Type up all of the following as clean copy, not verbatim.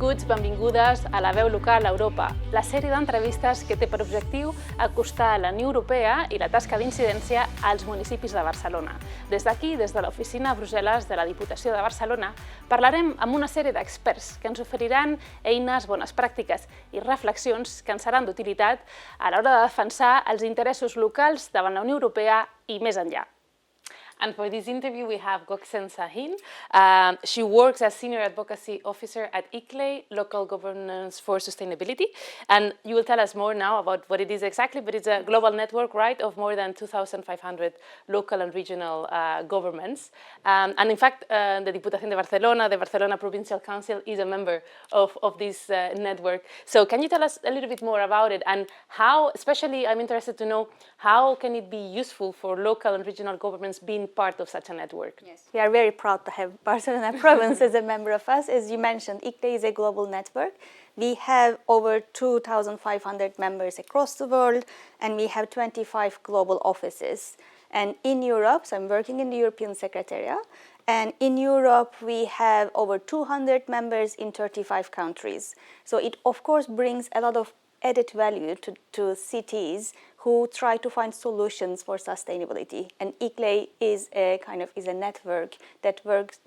Benvinguts, benvingudes a La Veu Local a Europa, la sèrie d'entrevistes que té per objectiu acostar la Unió Europea i la tasca d'incidència als municipis de Barcelona. Des d'aquí, des de l'oficina a Brussel·les de la Diputació de Barcelona, parlarem amb una sèrie d'experts que ens oferiran eines, bones pràctiques i reflexions que ens seran d'utilitat a l'hora de defensar els interessos locals davant la Unió Europea i més enllà. And for this interview, we have Goksen Sahin. She works as Senior Advocacy Officer at ICLEI, Local Governance for Sustainability. And you will tell us more now about what it is exactly, but it's a global network, right, of more than 2,500 local and regional governments. And in fact, the Diputació de Barcelona, the Barcelona Provincial Council, is a member of this network. So can you tell us a little bit more about it and how, especially I'm interested to know, how can it be useful for local and regional governments being part of such a network? Yes, we are very proud to have Barcelona Province as a member of us. As you mentioned, ICLEI is a global network. We have over 2,500 members across the world, and we have 25 global offices. And in Europe, so I'm working in the European Secretariat, and in Europe we have over 200 members in 35 countries. So it of course brings a lot of added value to cities who try to find solutions for sustainability. And ICLEI is a network that works.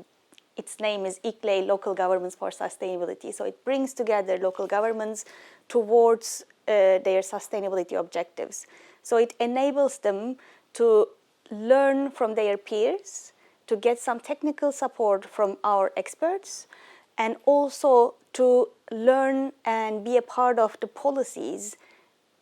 Its name is ICLEI, Local Governments for Sustainability. So it brings together local governments towards their sustainability objectives. So it enables them to learn from their peers, to get some technical support from our experts, and also to learn and be a part of the policies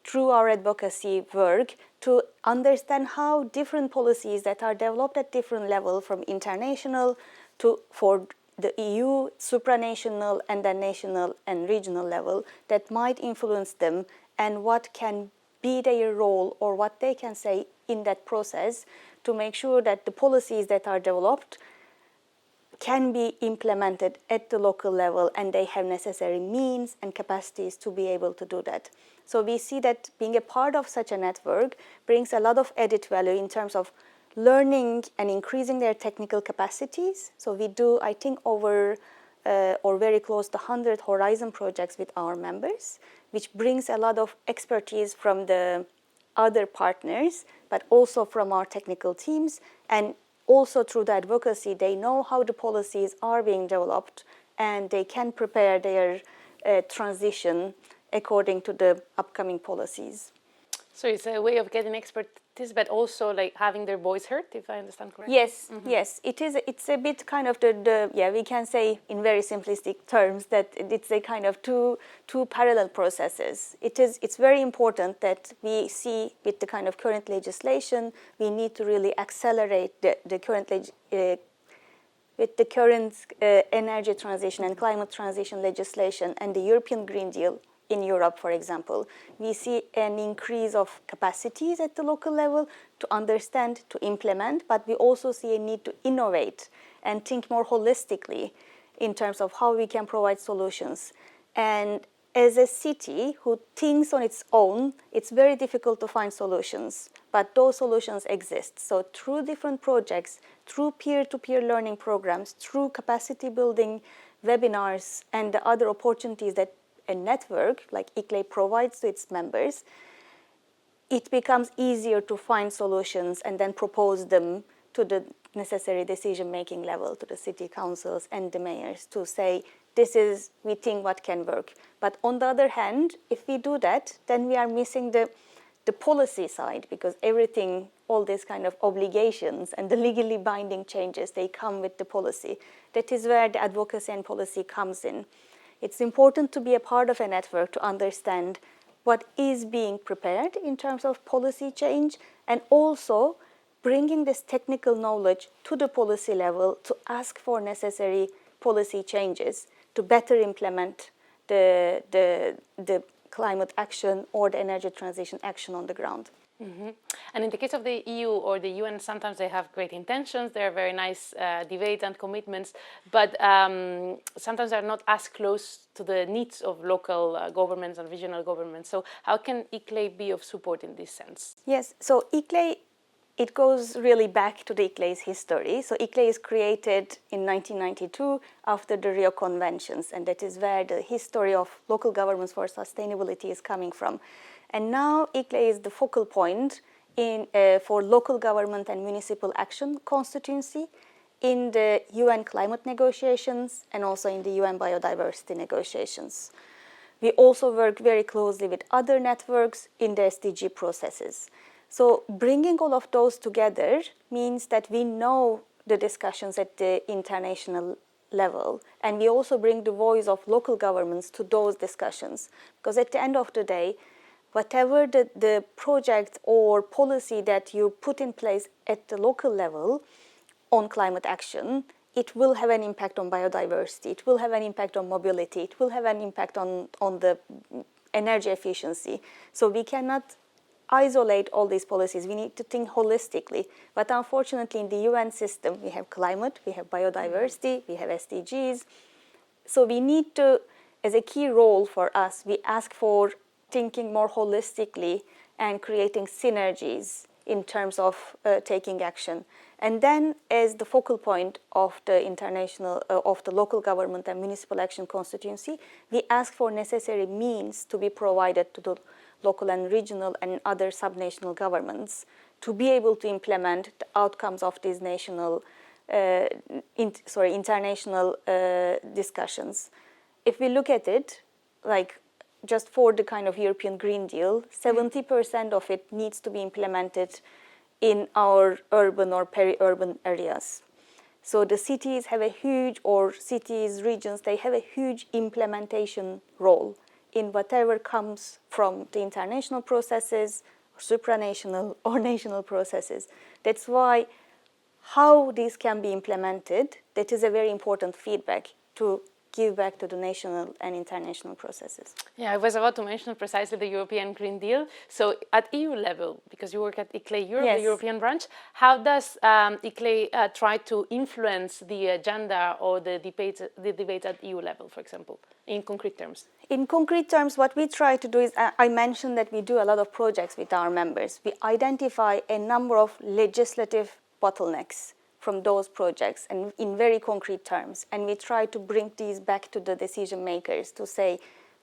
through our advocacy work, to understand how different policies that are developed at different levels, from international to for the EU, supranational, and then national and regional level, that might influence them, and what can be their role or what they can say in that process to make sure that the policies that are developed can be implemented at the local level, and they have necessary means and capacities to be able to do that. So we see that being a part of such a network brings a lot of added value in terms of learning and increasing their technical capacities. So we do, I think, over or very close to 100 Horizon projects with our members, which brings a lot of expertise from the other partners, but also from our technical teams. And also through the advocacy, they know how the policies are being developed, and they can prepare their transition according to the upcoming policies. So it's a way of getting expertise, but also like having their voice heard, if I understand correctly? Yes, yes. It's a bit kind of we can say in very simplistic terms that it's a kind of two parallel processes. It's very important that we see with the kind of current legislation, we need to really accelerate the current with the current energy transition and climate transition legislation and the European Green Deal. In Europe, for example, we see an increase of capacities at the local level to understand, to implement, but we also see a need to innovate and think more holistically in terms of how we can provide solutions. And as a city who thinks on its own, it's very difficult to find solutions, but those solutions exist. So through different projects, through peer-to-peer learning programs, through capacity building webinars and the other opportunities that a network like ICLEI provides to its members, it becomes easier to find solutions and then propose them to the necessary decision-making level, to the city councils and the mayors, to say, we think what can work. But on the other hand, if we do that, then we are missing the policy side, because everything, all these kind of obligations and the legally binding changes, they come with the policy. That is where the advocacy and policy comes in. It's important to be a part of a network to understand what is being prepared in terms of policy change, and also bringing this technical knowledge to the policy level to ask for necessary policy changes to better implement the climate action or the energy transition action on the ground. Mm-hmm. And in the case of the EU or the UN, sometimes they have great intentions, there are very nice debates and commitments, but sometimes they're not as close to the needs of local governments and regional governments. So how can ICLEI be of support in this sense? Yes, so ICLEI it goes really back to the ICLEI's history. So ICLEI is created in 1992 after the Rio Conventions, and that is where the history of local governments for sustainability is coming from. And now ICLEI is the focal point for local government and municipal action constituency in the UN climate negotiations and also in the UN biodiversity negotiations. We also work very closely with other networks in the SDG processes. So bringing all of those together means that we know the discussions at the international level, and we also bring the voice of local governments to those discussions. Because at the end of the day, whatever the project or policy that you put in place at the local level on climate action, it will have an impact on biodiversity, it will have an impact on mobility, it will have an impact on the energy efficiency. So we cannot isolate all these policies. We need to think holistically. But unfortunately, in the UN system, we have climate, we have biodiversity, we have SDGs. So we need to, as a key role for us, we ask for thinking more holistically and creating synergies in terms of taking action. And then, as the focal point of the of the local government and municipal action constituency, we ask for necessary means to be provided to the local and regional and other subnational governments to be able to implement the outcomes of these international discussions. If we look at it, like just for the kind of European Green Deal, 70% of it needs to be implemented in our urban or peri-urban areas. So the cities have a huge, or cities, regions, they have a huge implementation role in whatever comes from the international processes, or supranational or national processes. That's why how these can be implemented, that is a very important feedback to give back to the national and international processes. Yeah, I was about to mention precisely the European Green Deal. So at EU level, because you work at ICLEI Europe, Yes. the European branch, how does ICLEI try to influence the agenda or the debate at EU level, for example, in concrete terms? In concrete terms, what we try to do is, I mentioned that we do a lot of projects with our members. We identify a number of legislative bottlenecks from those projects and in very concrete terms. And we try to bring these back to the decision makers to say,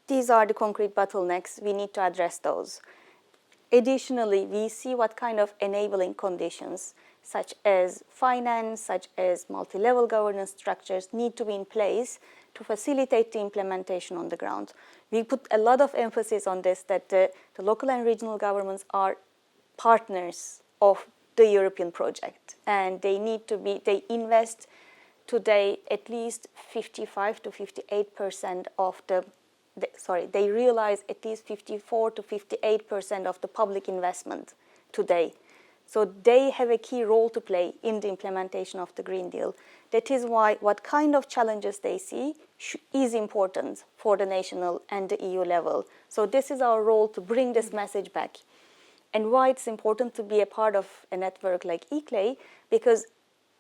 these are the concrete bottlenecks, we need to address those. Additionally, we see what kind of enabling conditions, such as finance, such as multi-level governance structures, need to be in place to facilitate the implementation on the ground. We put a lot of emphasis on this, that the local and regional governments are partners of the European project, and they invest today at least 55 to 58% of they realize at least 54 to 58% of the public investment today. So they have a key role to play in the implementation of the Green Deal. That is why what kind of challenges they see is important for the national and the EU level. So this is our role to bring this message back. And why it's important to be a part of a network like ICLEI, because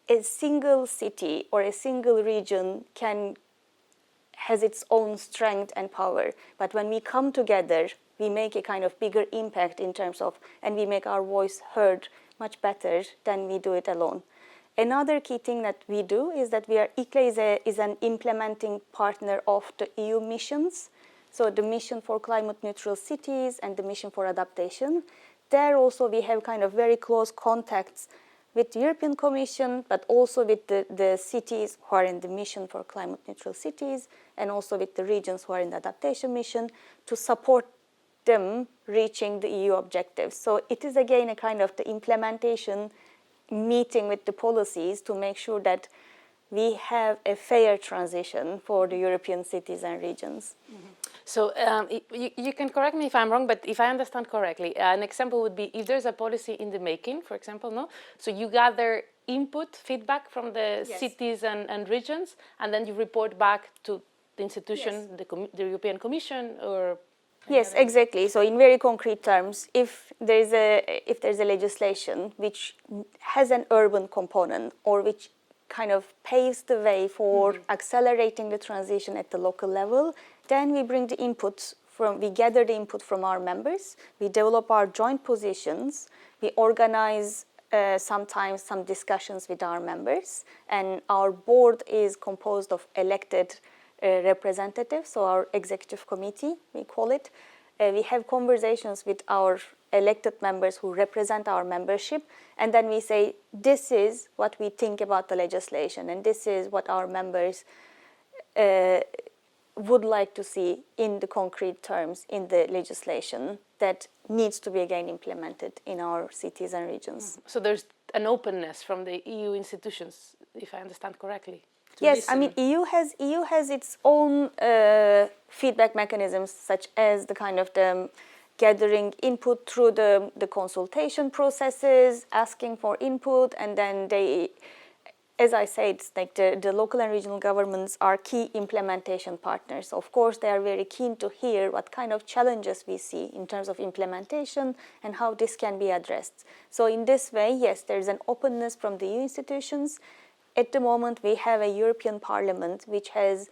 a single city or a single region has its own strength and power. But when we come together, we make a kind of bigger impact in terms of, and we make our voice heard much better than we do it alone. Another key thing that we do is that ICLEI is an implementing partner of the EU missions. So the mission for climate neutral cities and the mission for adaptation. There also we have kind of very close contacts with the European Commission, but also with the cities who are in the mission for climate neutral cities, and also with the regions who are in the adaptation mission to support them reaching the EU objectives. So it is again a kind of the implementation meeting with the policies to make sure that we have a fair transition for the European cities and regions. Mm-hmm. So you can correct me if I'm wrong, but if I understand correctly, an example would be if there's a policy in the making, for example, no? So you gather input, feedback from the Yes. cities and regions, and then you report back to the institution, Yes. the European Commission, or... Yes, exactly. So in very concrete terms, if there's a legislation which has an urban component or which kind of paves the way for accelerating the transition at the local level, then we bring the inputs we gather the input from our members, we develop our joint positions, we organize sometimes some discussions with our members, and our board is composed of elected representatives, so our executive committee, we call it. We have conversations with our elected members who represent our membership, and then we say, this is what we think about the legislation, and this is what our members would like to see in the concrete terms in the legislation that needs to be again implemented in our cities and regions. So there's an openness from the EU institutions, if I understand correctly. Yes, listen. I mean EU has its own feedback mechanisms, such as the kind of the gathering input through the consultation processes, asking for input, and then they, as I said, it's like the local and regional governments are key implementation partners. Of course, they are very keen to hear what kind of challenges we see in terms of implementation and how this can be addressed. So in this way, yes, there's an openness from the EU institutions. At the moment, we have a European Parliament which has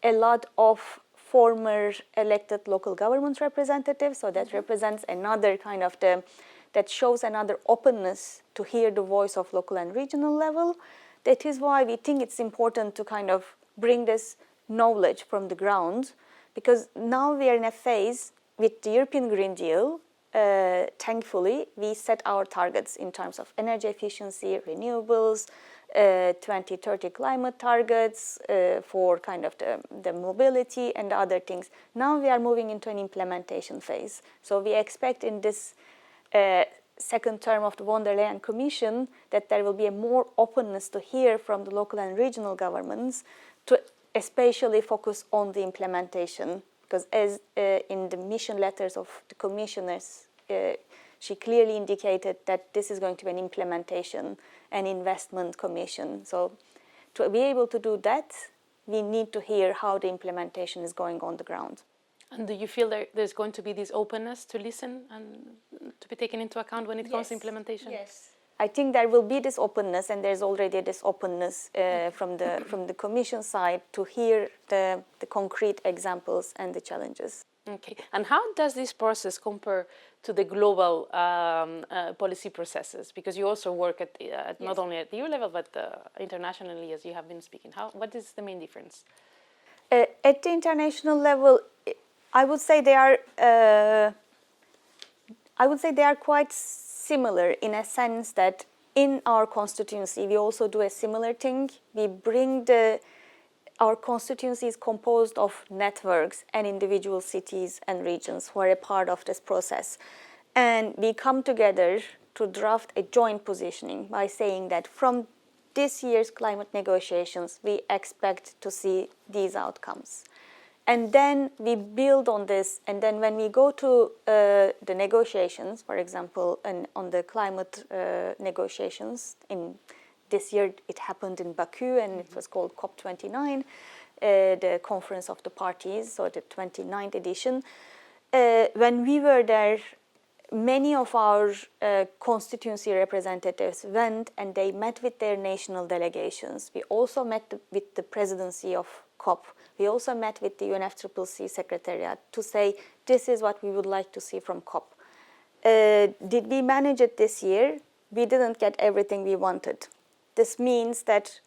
a lot of former elected local government representatives, so that represents another kind of that shows another openness to hear the voice of local and regional level. That is why we think it's important to kind of bring this knowledge from the ground, because now we are in a phase with the European Green Deal. Thankfully, we set our targets in terms of energy efficiency, renewables, 2030 climate targets for kind of the mobility and other things. Now we are moving into an implementation phase. So we expect in this second term of the von der Leyen Commission that there will be a more openness to hear from the local and regional governments to especially focus on the implementation. Because as in the mission letters of the commissioners, she clearly indicated that this is going to be an implementation and investment commission. So to be able to do that, we need to hear how the implementation is going on the ground. And do you feel there's going to be this openness to listen and to be taken into account when it comes to implementation? Yes. I think there will be this openness, and there's already this openness from the Commission side to hear the concrete examples and the challenges. Okay. And how does this process compare to the global policy processes? Because you also work at not only at the EU level, but internationally, as you have been speaking. What is the main difference? At the international level, I would say they are quite similar in a sense that in our constituency we also do a similar thing. We bring our constituency is composed of networks and individual cities and regions who are a part of this process, and we come together to draft a joint positioning by saying that from this year's climate negotiations we expect to see these outcomes. And then we build on this, and then when we go to the negotiations, for example, and on the climate negotiations, in this year it happened in Baku, and it was called COP29, the Conference of the Parties, so the 29th edition. When we were there, many of our constituency representatives went and they met with their national delegations. We also met with the presidency of COP. We also met with the UNFCCC Secretariat to say, this is what we would like to see from COP. Did we manage it this year? We didn't get everything we wanted. This means that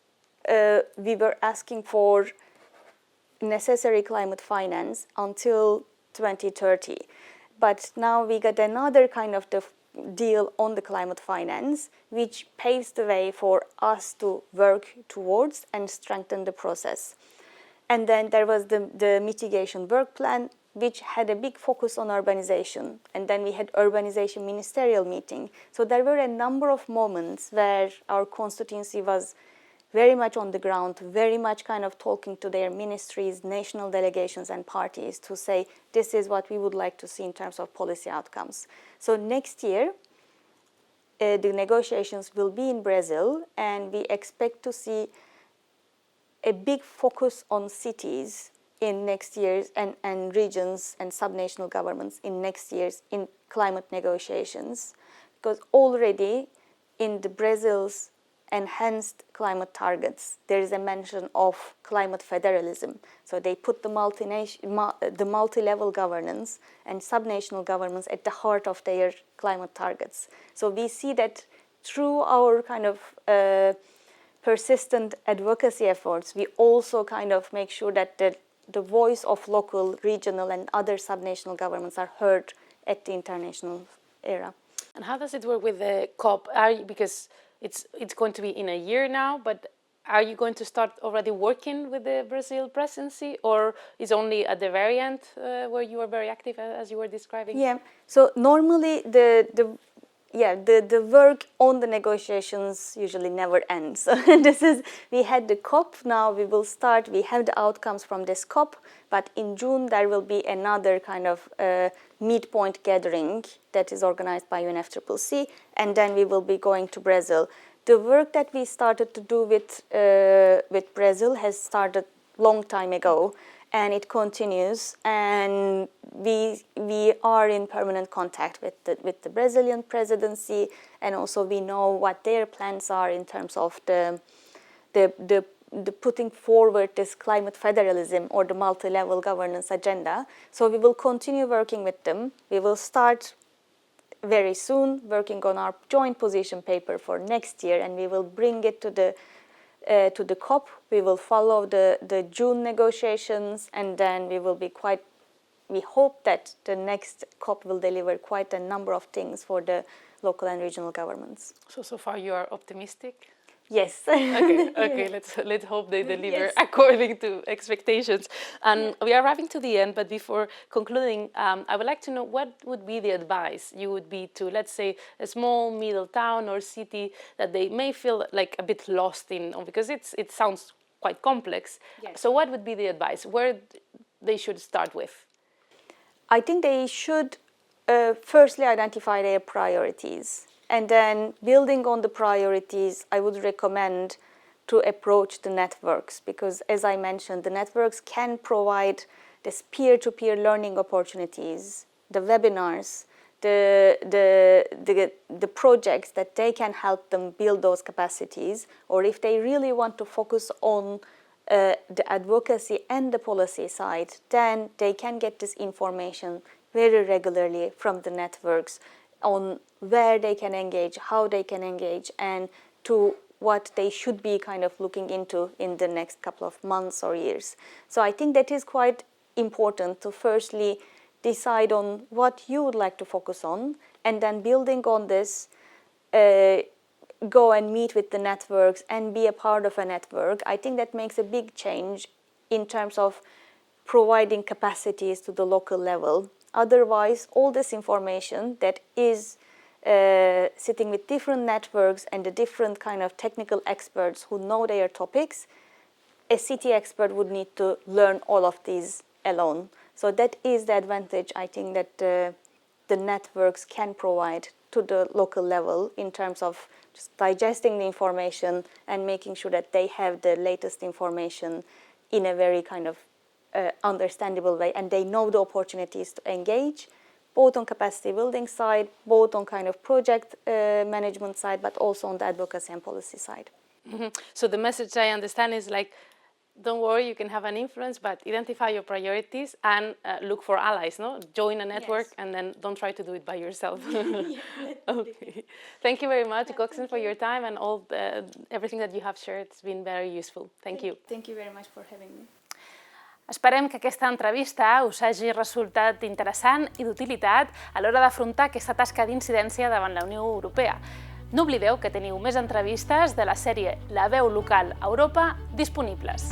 we were asking for necessary climate finance until 2030. But now we got another kind of deal on the climate finance, which paves the way for us to work towards and strengthen the process. And then there was the mitigation work plan, which had a big focus on urbanization. And then we had urbanization ministerial meeting. So there were a number of moments where our constituency was very much on the ground, very much kind of talking to their ministries, national delegations and parties to say, this is what we would like to see in terms of policy outcomes. So next year, the negotiations will be in Brazil, and we expect to see a big focus on cities in next year's and regions and subnational governments in next year's in climate negotiations, because already in the Brazil's enhanced climate targets there is a mention of climate federalism. So they put the multi-level governance and subnational governments at the heart of their climate targets. So we see that through our kind of persistent advocacy efforts, we also kind of make sure that the voice of local, regional, and other subnational governments are heard at the international era. And how does it work with the COP? Because it's going to be in a year now, but are you going to start already working with the Brazil presidency, or is only at the very end where you are very active, as you were describing? Yeah. So normally the work on the negotiations usually never ends. So we had the COP, now we will start, we have the outcomes from this COP, but in June there will be another kind of midpoint gathering that is organized by UNFCCC, and then we will be going to Brazil. The work that we started to do with Brazil has started long time ago, and it continues, and we are in permanent contact with the Brazilian presidency, and also we know what their plans are in terms of the putting forward this climate federalism or the multi-level governance agenda. So we will continue working with them. We will start very soon working on our joint position paper for next year, and we will bring it to the COP. We will follow the June negotiations, and then we hope that the next COP will deliver quite a number of things for the local and regional governments. So far you are optimistic? Yes. Okay. Let's hope they deliver according to expectations. And we are arriving to the end, but before concluding, I would like to know what would be the advice you would be to, let's say, a small middle town or city that they may feel like a bit lost in, because it sounds quite complex. Yes. So what would be the advice? Where they should start with? I think they should firstly identify their priorities. And then building on the priorities, I would recommend to approach the networks, because as I mentioned, the networks can provide this peer-to-peer learning opportunities, the webinars, the projects that they can help them build those capacities, or if they really want to focus on the advocacy and the policy side, then they can get this information very regularly from the networks on where they can engage, how they can engage, and to what they should be kind of looking into in the next couple of months or years. So I think that is quite important to firstly decide on what you would like to focus on, and then building on this, go and meet with the networks and be a part of a network. I think that makes a big change in terms of providing capacities to the local level. Otherwise, all this information that is sitting with different networks and the different kind of technical experts who know their topics, a city expert would need to learn all of these alone. So that is the advantage, I think, that the networks can provide to the local level in terms of just digesting the information and making sure that they have the latest information in a very kind of understandable way, and they know the opportunities to engage, both on capacity building side, both on kind of project management side, but also on the advocacy and policy side. Mm-hmm. So the message I understand is like, don't worry, you can have an influence, but identify your priorities and look for allies, no? Join a network, yes. And then don't try to do it by yourself. Okay. Thank you very much, Goksen, for your time and all everything that you have shared. It's been very useful. Thank you. Thank you very much for having me. Esperem que aquesta entrevista us hagi resultat interessant i d'utilitat a l'hora d'afrontar aquesta tasca d'incidència davant la Unió Europea. No oblideu que teniu més entrevistes de la sèrie La veu local a Europa disponibles.